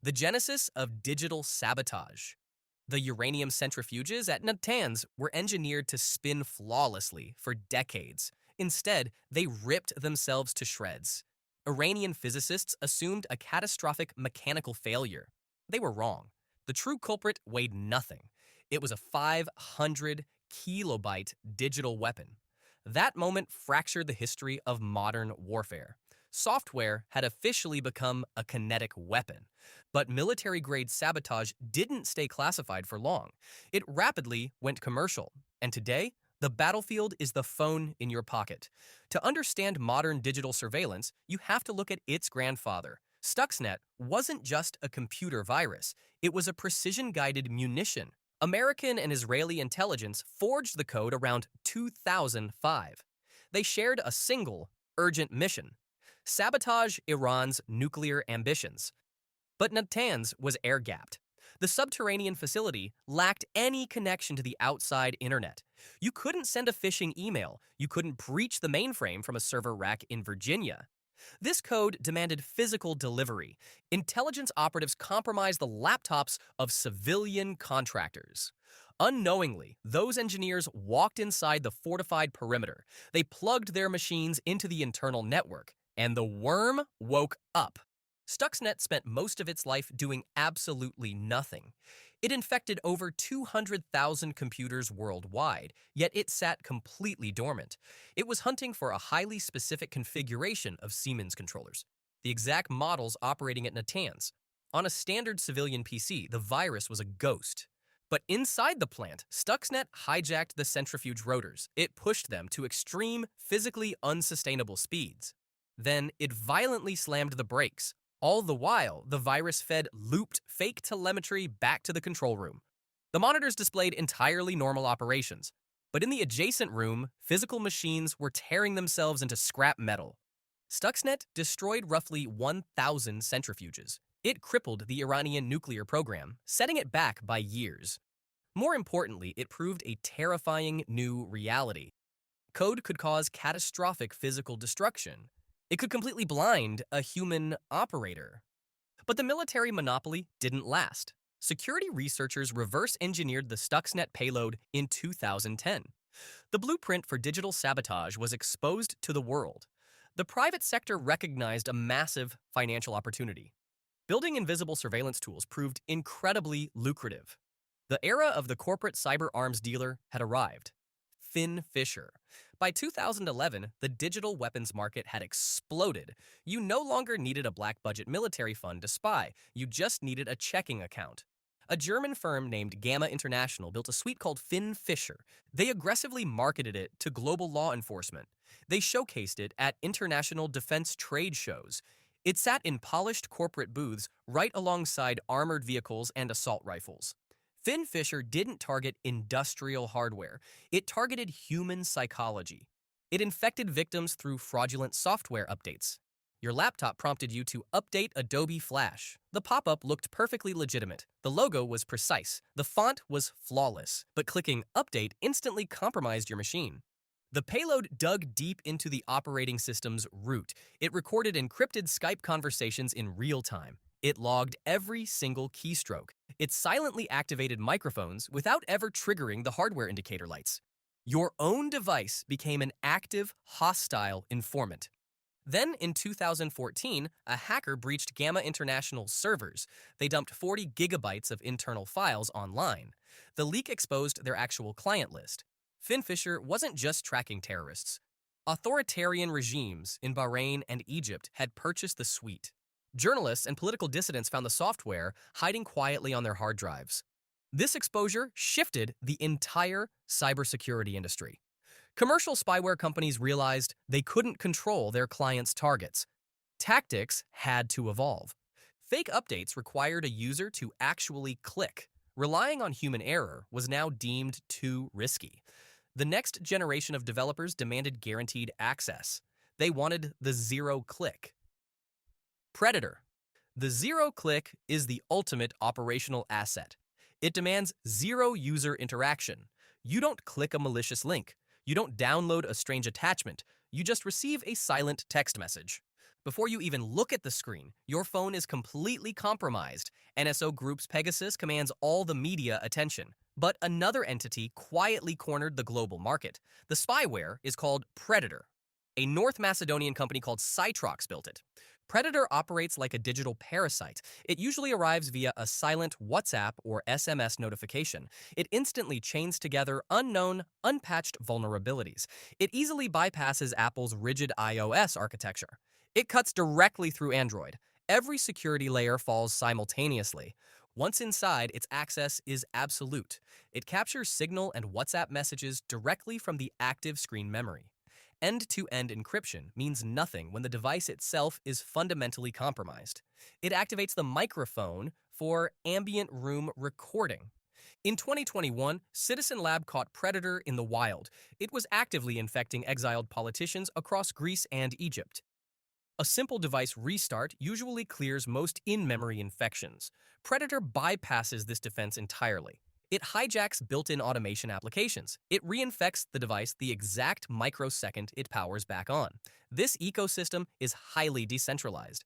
The genesis of digital sabotage. The uranium centrifuges at Natanz were engineered to spin flawlessly for decades. Instead, they ripped themselves to shreds. Iranian physicists assumed a catastrophic mechanical failure. They were wrong. The true culprit weighed nothing. It was a 500 kilobyte digital weapon. That moment fractured the history of modern warfare. Software had officially become a kinetic weapon. But military-grade sabotage didn't stay classified for long. It rapidly went commercial. And today, the battlefield is the phone in your pocket. To understand modern digital surveillance, you have to look at its grandfather. Stuxnet wasn't just a computer virus. It was a precision-guided munition. American and Israeli intelligence forged the code around 2005. They shared a single, urgent mission: sabotage Iran's nuclear ambitions. But Natanz was air-gapped. The subterranean facility lacked any connection to the outside internet. You couldn't send a phishing email. You couldn't breach the mainframe from a server rack in Virginia. This code demanded physical delivery. Intelligence operatives compromised the laptops of civilian contractors. Unknowingly, those engineers walked inside the fortified perimeter. They plugged their machines into the internal network, and the worm woke up. Stuxnet spent most of its life doing absolutely nothing. It infected over 200,000 computers worldwide, yet it sat completely dormant. It was hunting for a highly specific configuration of Siemens controllers, the exact models operating at Natanz. On a standard civilian PC, the virus was a ghost. But inside the plant, Stuxnet hijacked the centrifuge rotors. It pushed them to extreme, physically unsustainable speeds. Then it violently slammed the brakes. All the while, the virus fed looped fake telemetry back to the control room. The monitors displayed entirely normal operations, but in the adjacent room, physical machines were tearing themselves into scrap metal. Stuxnet destroyed roughly 1,000 centrifuges. It crippled the Iranian nuclear program, setting it back by years. More importantly, it proved a terrifying new reality. Code could cause catastrophic physical destruction. It could completely blind a human operator. But the military monopoly didn't last. Security researchers reverse-engineered the Stuxnet payload in 2010. The blueprint for digital sabotage was exposed to the world. The private sector recognized a massive financial opportunity. Building invisible surveillance tools proved incredibly lucrative. The era of the corporate cyber arms dealer had arrived. FinFisher. By 2011, the digital weapons market had exploded. You no longer needed a black budget military fund to spy. You just needed a checking account. A German firm named Gamma International built a suite called FinFisher. They aggressively marketed it to global law enforcement. They showcased it at international defense trade shows. It sat in polished corporate booths right alongside armored vehicles and assault rifles. FinFisher didn't target industrial hardware. It targeted human psychology. It infected victims through fraudulent software updates. Your laptop prompted you to update Adobe Flash. The pop-up looked perfectly legitimate. The logo was precise. The font was flawless. But clicking Update instantly compromised your machine. The payload dug deep into the operating system's root. It recorded encrypted Skype conversations in real time. It logged every single keystroke. It silently activated microphones without ever triggering the hardware indicator lights. Your own device became an active, hostile informant. Then, in 2014, a hacker breached Gamma International's servers. They dumped 40 gigabytes of internal files online. The leak exposed their actual client list. FinFisher wasn't just tracking terrorists. Authoritarian regimes in Bahrain and Egypt had purchased the suite. Journalists and political dissidents found the software hiding quietly on their hard drives. This exposure shifted the entire cybersecurity industry. Commercial spyware companies realized they couldn't control their clients' targets. Tactics had to evolve. Fake updates required a user to actually click. Relying on human error was now deemed too risky. The next generation of developers demanded guaranteed access. They wanted the zero-click. Predator. The zero-click is the ultimate operational asset. It demands zero user interaction. You don't click a malicious link. You don't download a strange attachment. You just receive a silent text message. Before you even look at the screen, your phone is completely compromised. NSO Group's Pegasus commands all the media attention. But another entity quietly cornered the global market. The spyware is called Predator. A North Macedonian company called Cytrox built it. Predator operates like a digital parasite. It usually arrives via a silent WhatsApp or SMS notification. It instantly chains together unknown, unpatched vulnerabilities. It easily bypasses Apple's rigid iOS architecture. It cuts directly through Android. Every security layer falls simultaneously. Once inside, its access is absolute. It captures Signal and WhatsApp messages directly from the active screen memory. End-to-end encryption means nothing when the device itself is fundamentally compromised. It activates the microphone for ambient room recording. In 2021, Citizen Lab caught Predator in the wild. It was actively infecting exiled politicians across Greece and Egypt. A simple device restart usually clears most in-memory infections. Predator bypasses this defense entirely. It hijacks built-in automation applications. It reinfects the device the exact microsecond it powers back on. This ecosystem is highly decentralized.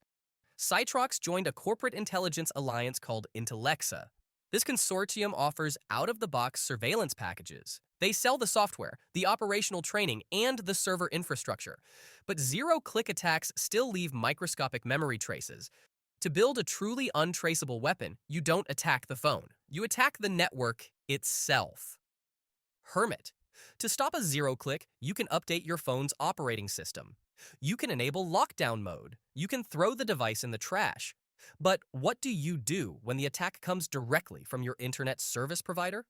Cytrox joined a corporate intelligence alliance called Intellexa. This consortium offers out-of-the-box surveillance packages. They sell the software, the operational training, and the server infrastructure. But zero-click attacks still leave microscopic memory traces. To build a truly untraceable weapon, you don't attack the phone. You attack the network itself. Hermit. To stop a zero-click, you can update your phone's operating system. You can enable lockdown mode. You can throw the device in the trash. But what do you do when the attack comes directly from your internet service provider?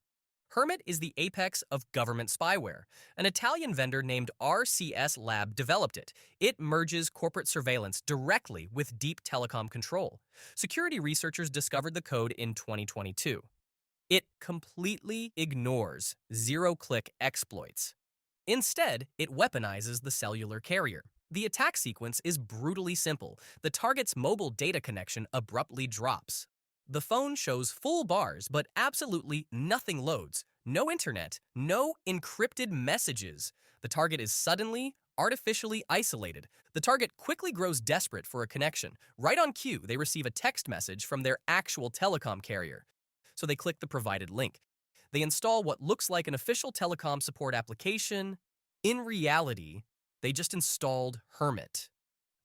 Hermit is the apex of government spyware. An Italian vendor named RCS Lab developed it. It merges corporate surveillance directly with deep telecom control. Security researchers discovered the code in 2022. It completely ignores zero-click exploits. Instead, it weaponizes the cellular carrier. The attack sequence is brutally simple. The target's mobile data connection abruptly drops. The phone shows full bars, but absolutely nothing loads. No internet, no encrypted messages. The target is suddenly, artificially isolated. The target quickly grows desperate for a connection. Right on cue, they receive a text message from their actual telecom carrier. So they click the provided link. They install what looks like an official telecom support application. In reality, they just installed Hermit.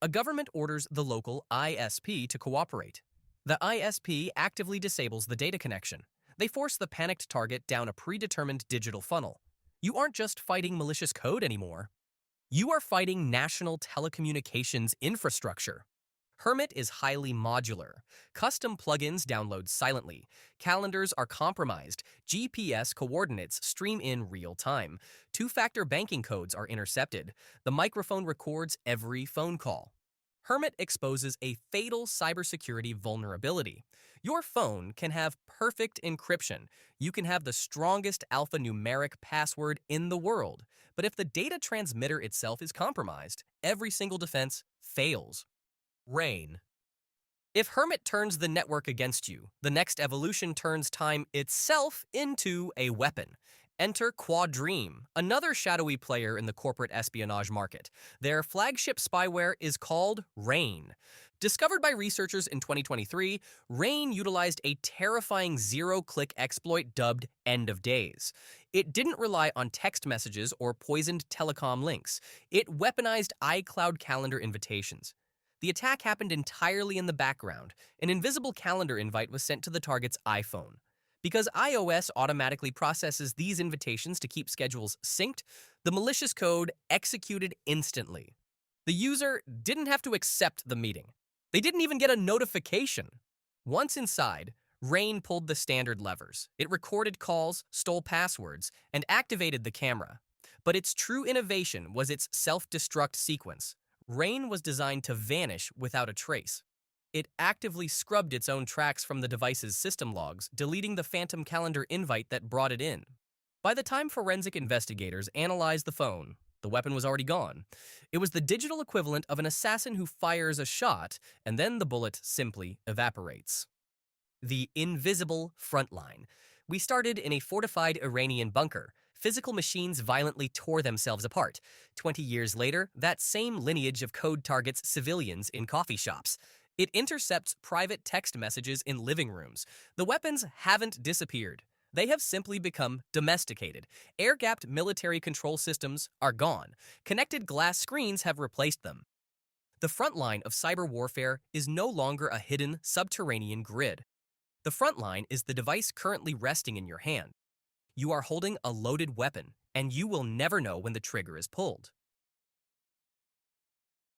A government orders the local ISP to cooperate. The ISP actively disables the data connection. They force the panicked target down a predetermined digital funnel. You aren't just fighting malicious code anymore. You are fighting national telecommunications infrastructure. Hermit is highly modular. Custom plugins download silently. Calendars are compromised. GPS coordinates stream in real time. Two-factor banking codes are intercepted. The microphone records every phone call. Hermit exposes a fatal cybersecurity vulnerability. Your phone can have perfect encryption. You can have the strongest alphanumeric password in the world. But if the data transmitter itself is compromised, every single defense fails. Rain. If Hermit turns the network against you, the next evolution turns time itself into a weapon. Enter Quadream, another shadowy player in the corporate espionage market. Their flagship spyware is called Rain. Discovered by researchers in 2023, Rain utilized a terrifying zero-click exploit dubbed End of Days. It didn't rely on text messages or poisoned telecom links. It weaponized iCloud calendar invitations. The attack happened entirely in the background. An invisible calendar invite was sent to the target's iPhone. Because iOS automatically processes these invitations to keep schedules synced, the malicious code executed instantly. The user didn't have to accept the meeting. They didn't even get a notification. Once inside, Rain pulled the standard levers. It recorded calls, stole passwords, and activated the camera. But its true innovation was its self-destruct sequence. Rain was designed to vanish without a trace. It actively scrubbed its own tracks from the device's system logs, deleting the phantom calendar invite that brought it in. By the time forensic investigators analyzed the phone, the weapon was already gone. It was the digital equivalent of an assassin who fires a shot, and then the bullet simply evaporates. The Invisible Frontline. We started in a fortified Iranian bunker. physical machines violently tore themselves apart. 20 years later, that same lineage of code targets civilians in coffee shops. It intercepts private text messages in living rooms. The weapons haven't disappeared. They have simply become domesticated. Air-gapped military control systems are gone. Connected glass screens have replaced them. The front line of cyber warfare is no longer a hidden, subterranean grid. The front line is the device currently resting in your hand. You are holding a loaded weapon, and you will never know when the trigger is pulled.